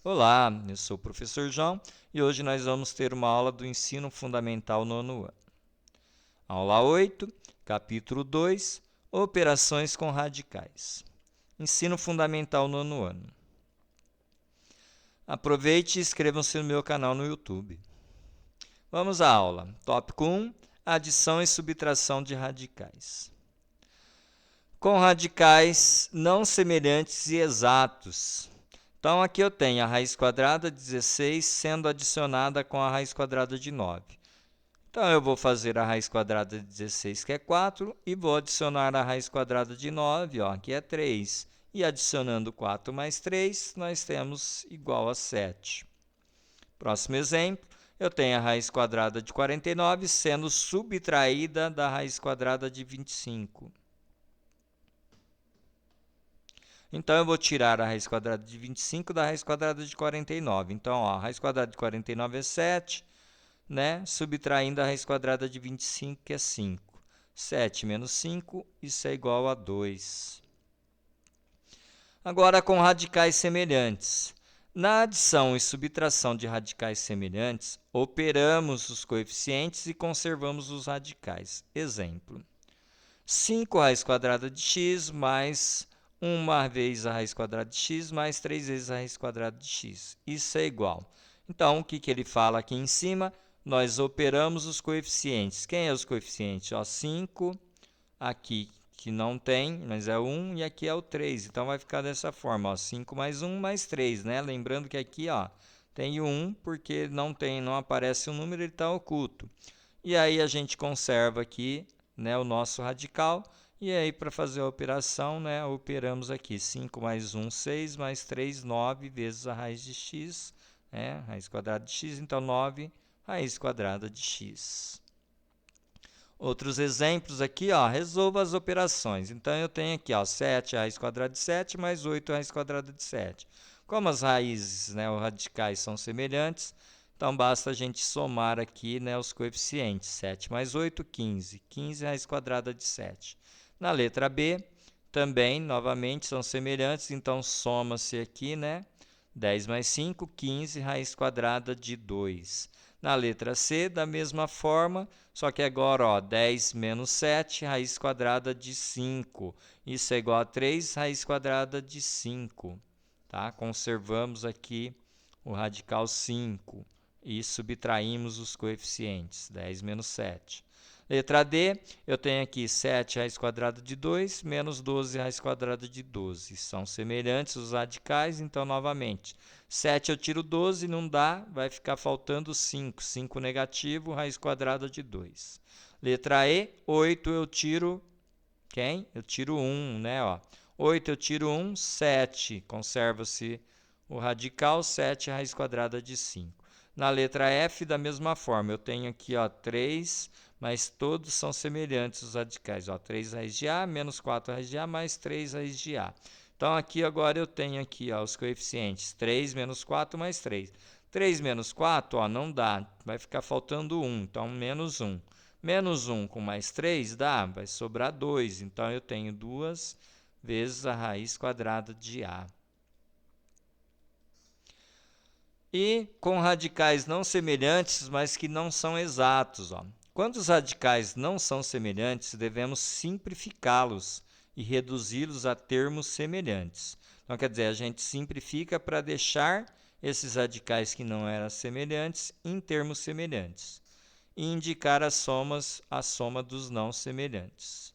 Olá, eu sou o professor João e hoje nós vamos ter uma aula do Ensino Fundamental nono ano. Aula 8, capítulo 2, Operações com radicais. Ensino Fundamental nono ano. Aproveite e inscrevam-se no meu canal no YouTube. Vamos à aula. Tópico 1, adição e subtração de radicais. Com radicais não semelhantes e exatos. Então, aqui eu tenho a raiz quadrada de 16 sendo adicionada com a raiz quadrada de 9. Então, eu vou fazer a raiz quadrada de 16, que é 4, e vou adicionar a raiz quadrada de 9, ó, que é 3. E adicionando 4 mais 3, nós temos igual a 7. Próximo exemplo, eu tenho a raiz quadrada de 49 sendo subtraída da raiz quadrada de 25. Então, eu vou tirar a raiz quadrada de 25 da raiz quadrada de 49. Então, ó, a raiz quadrada de 49 é 7, né? Subtraindo a raiz quadrada de 25, que é 5. 7 menos 5, isso é igual a 2. Agora, com radicais semelhantes. Na adição e subtração de radicais semelhantes, operamos os coeficientes e conservamos os radicais. Exemplo: 5 raiz quadrada de x mais 1 vez a raiz quadrada de x mais 3 vezes a raiz quadrada de x. Isso é igual. Então, o que ele fala aqui em cima? Nós operamos os coeficientes. Quem é os coeficientes? Ó, 5, aqui que não tem, mas é 1, e aqui é o 3. Então, vai ficar dessa forma, ó, 5 mais 1 mais 3, né? Lembrando que aqui, ó, tem o 1, porque não aparece o número, ele está oculto. E aí a gente conserva aqui, né, o nosso radical. E aí, para fazer a operação, né, operamos aqui 5 mais 1, 6, mais 3, 9 vezes a raiz de x, né, raiz quadrada de x, então 9 raiz quadrada de x. Outros exemplos aqui, ó, resolva as operações. Então, eu tenho aqui, ó, 7 raiz quadrada de 7 mais 8 raiz quadrada de 7. Como as raízes, né, os radicais são semelhantes, então basta a gente somar aqui, né, os coeficientes. 7 mais 8, 15. 15 raiz quadrada de 7. Na letra B, também, novamente, são semelhantes, então soma-se aqui, né? 10 mais 5, 15 raiz quadrada de 2. Na letra C, da mesma forma, só que agora, ó, 10 menos 7, raiz quadrada de 5. Isso é igual a 3 raiz quadrada de 5. Tá? Conservamos aqui o radical 5 e subtraímos os coeficientes, 10 menos 7. Letra D, eu tenho aqui 7 raiz quadrada de 2 menos 12 raiz quadrada de 12. São semelhantes os radicais, então, novamente, 7 eu tiro 12, não dá, vai ficar faltando 5. 5 negativo, raiz quadrada de 2. Letra E, 8 eu tiro quem? Eu tiro 1, né? Ó. 8 eu tiro 1, 7. Conserva-se o radical, 7 raiz quadrada de 5. Na letra F, da mesma forma, eu tenho aqui, ó, 3, mas todos são semelhantes os radicais. Ó, 3 raiz de A menos 4 raiz de A mais 3 raiz de A. Então, aqui agora eu tenho aqui, ó, os coeficientes 3 menos 4 mais 3. 3 menos 4, ó, não dá, vai ficar faltando 1, então menos 1. Menos 1 com mais 3 dá, vai sobrar 2. Então, eu tenho 2 vezes a raiz quadrada de A. E com radicais não semelhantes, mas que não são exatos. Ó. Quando os radicais não são semelhantes, devemos simplificá-los e reduzi-los a termos semelhantes. Então, quer dizer, a gente simplifica para deixar esses radicais que não eram semelhantes em termos semelhantes e indicar a soma dos não semelhantes.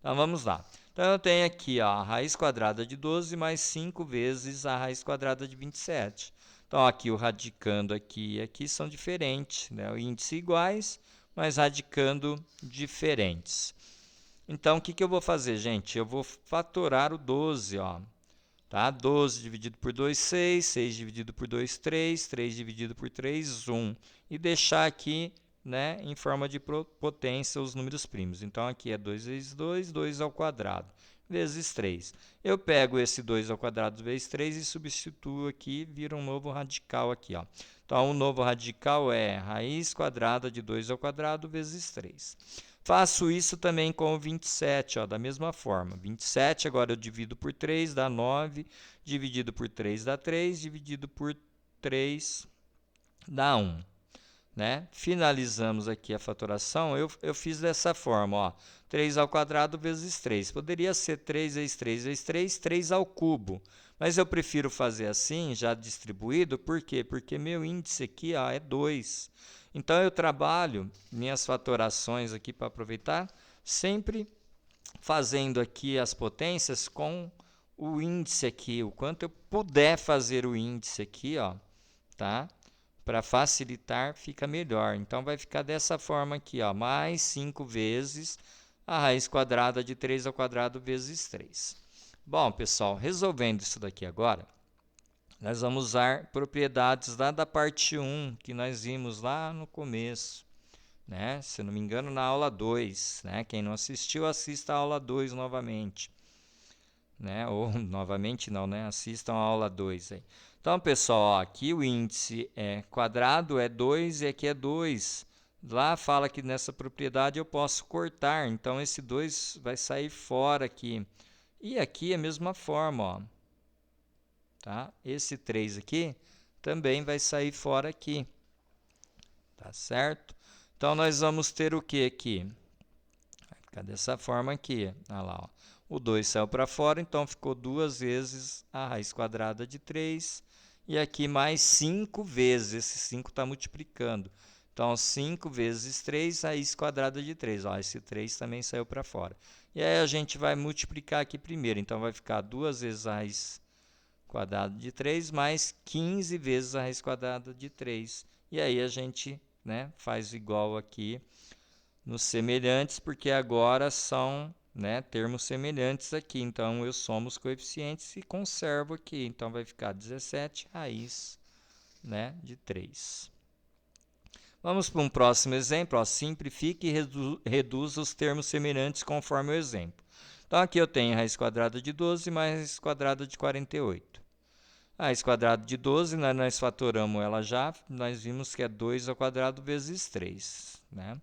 Então, vamos lá. Então, eu tenho aqui, ó, a raiz quadrada de 12 mais 5 vezes a raiz quadrada de 27. Então, aqui o radicando aqui e aqui são diferentes, né? O índice iguais, mas radicando diferentes. Então, o que eu vou fazer, gente? Eu vou fatorar o 12, ó. Tá? 12 dividido por 2, 6. 6 dividido por 2, 3. 3 dividido por 3, 1. E deixar aqui, né, em forma de potência os números primos. Então, aqui é 2 vezes 2, 2 ao quadrado, vezes 3. Eu pego esse 2 ao quadrado vezes 3 e substituo aqui, vira um novo radical aqui. Ó. Então, o novo radical é raiz quadrada de 2 ao quadrado vezes 3. Faço isso também com o 27, ó, da mesma forma. 27, agora eu divido por 3, dá 9. Dividido por 3 dá 3. Dividido por 3 dá 1. Né? Finalizamos aqui a fatoração. Eu fiz dessa forma, ó. 3 ao quadrado vezes 3. Poderia ser 3 vezes 3 vezes 3, 3 ao cubo. Mas eu prefiro fazer assim, já distribuído. Por quê? Porque meu índice aqui, ó, é 2. Então, eu trabalho minhas fatorações aqui para aproveitar, sempre fazendo aqui as potências com o índice aqui, o quanto eu puder fazer o índice aqui, ó, tá? Para facilitar, fica melhor. Então, vai ficar dessa forma aqui, ó, mais 5 vezes a raiz quadrada de 3 ao quadrado vezes 3. Bom, pessoal, resolvendo isso daqui agora, nós vamos usar propriedades lá da parte 1, que nós vimos lá no começo, né? Se não me engano, na aula 2, né? Quem não assistiu, assista a aula 2 novamente, né? Ou novamente não, né? Assistam a aula 2 aí. Então, pessoal, ó, aqui o índice é quadrado é 2 e aqui é 2. Lá fala que nessa propriedade eu posso cortar, então esse 2 vai sair fora aqui. E aqui é a mesma forma, ó. Tá? Esse 3 aqui também vai sair fora aqui. Tá certo? Então, nós vamos ter o que aqui? Vai ficar dessa forma aqui. Olha lá, ó. O 2 saiu para fora, então ficou 2 vezes a raiz quadrada de 3. E aqui mais 5 vezes. Esse 5 está multiplicando. Então, 5 vezes 3, raiz quadrada de 3. Ó, esse 3 também saiu para fora. E aí, a gente vai multiplicar aqui primeiro. Então, vai ficar 2 vezes a raiz quadrada de 3 mais 15 vezes a raiz quadrada de 3. E aí a gente, né, faz igual aqui nos semelhantes, porque agora são, né, termos semelhantes aqui. Então, eu somo os coeficientes e conservo aqui. Então, vai ficar 17 raiz, né, de 3. Vamos para um próximo exemplo. Ó, simplifique e reduza os termos semelhantes conforme o exemplo. Então, aqui eu tenho a raiz quadrada de 12 mais a raiz quadrada de 48. A raiz quadrada de 12, nós fatoramos ela já, nós vimos que é 2 ao quadrado vezes 3. Né?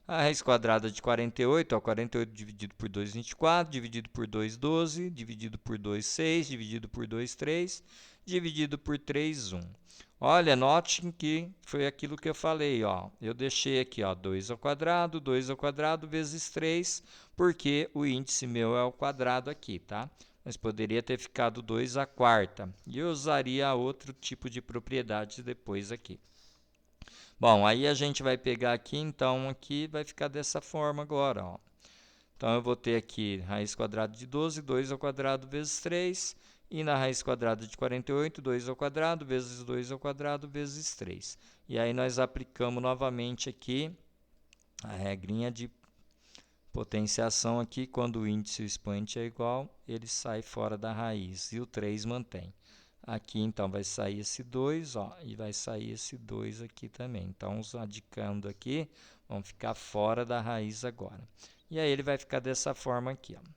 A raiz quadrada de 48, ó, 48 dividido por 2, 24, dividido por 2, 12, dividido por 2, 6, dividido por 2, 3, dividido por 3, 1. Olha, note que foi aquilo que eu falei, ó. Eu deixei aqui, ó, 2 ao quadrado vezes 3, porque o índice meu é o quadrado aqui, tá? Mas poderia ter ficado 2 à quarta. E eu usaria outro tipo de propriedade depois aqui. Bom, aí a gente vai pegar aqui, então aqui vai ficar dessa forma agora, ó. Então, eu vou ter aqui raiz quadrada de 12, 2 ao quadrado vezes 3. E na raiz quadrada de 48, 2 ao quadrado vezes 2 ao quadrado vezes 3. E aí, nós aplicamos novamente aqui a regrinha de potenciação aqui. Quando o índice e o expoente é igual, ele sai fora da raiz e o 3 mantém. Aqui, então, vai sair esse 2, ó, e vai sair esse 2 aqui também. Então, os radicando aqui vão ficar fora da raiz agora. E aí, ele vai ficar dessa forma aqui, ó.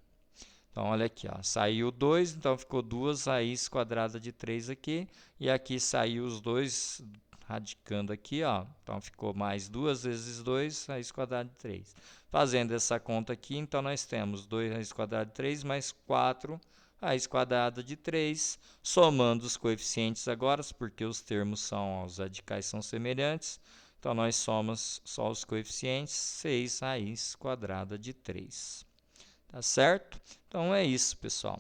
Então, olha aqui, ó, saiu 2, então ficou 2 raiz quadrada de 3 aqui. E aqui saiu os 2 radicando aqui, ó. Então, ficou mais 2 vezes 2, raiz quadrada de 3. Fazendo essa conta aqui, então, nós temos 2 raiz quadrada de 3 mais 4 raiz quadrada de 3, somando os coeficientes agora, porque os termos são, os radicais são semelhantes. Então, nós somos só os coeficientes, 6 raiz quadrada de 3. Tá certo? Então, é isso, pessoal.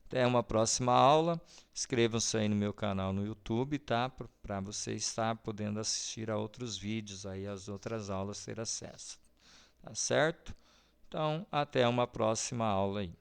Até uma próxima aula. Inscrevam-se aí no meu canal no YouTube, tá? Para você estar podendo assistir a outros vídeos, aí as outras aulas ter acesso. Tá certo? Então, até uma próxima aula aí.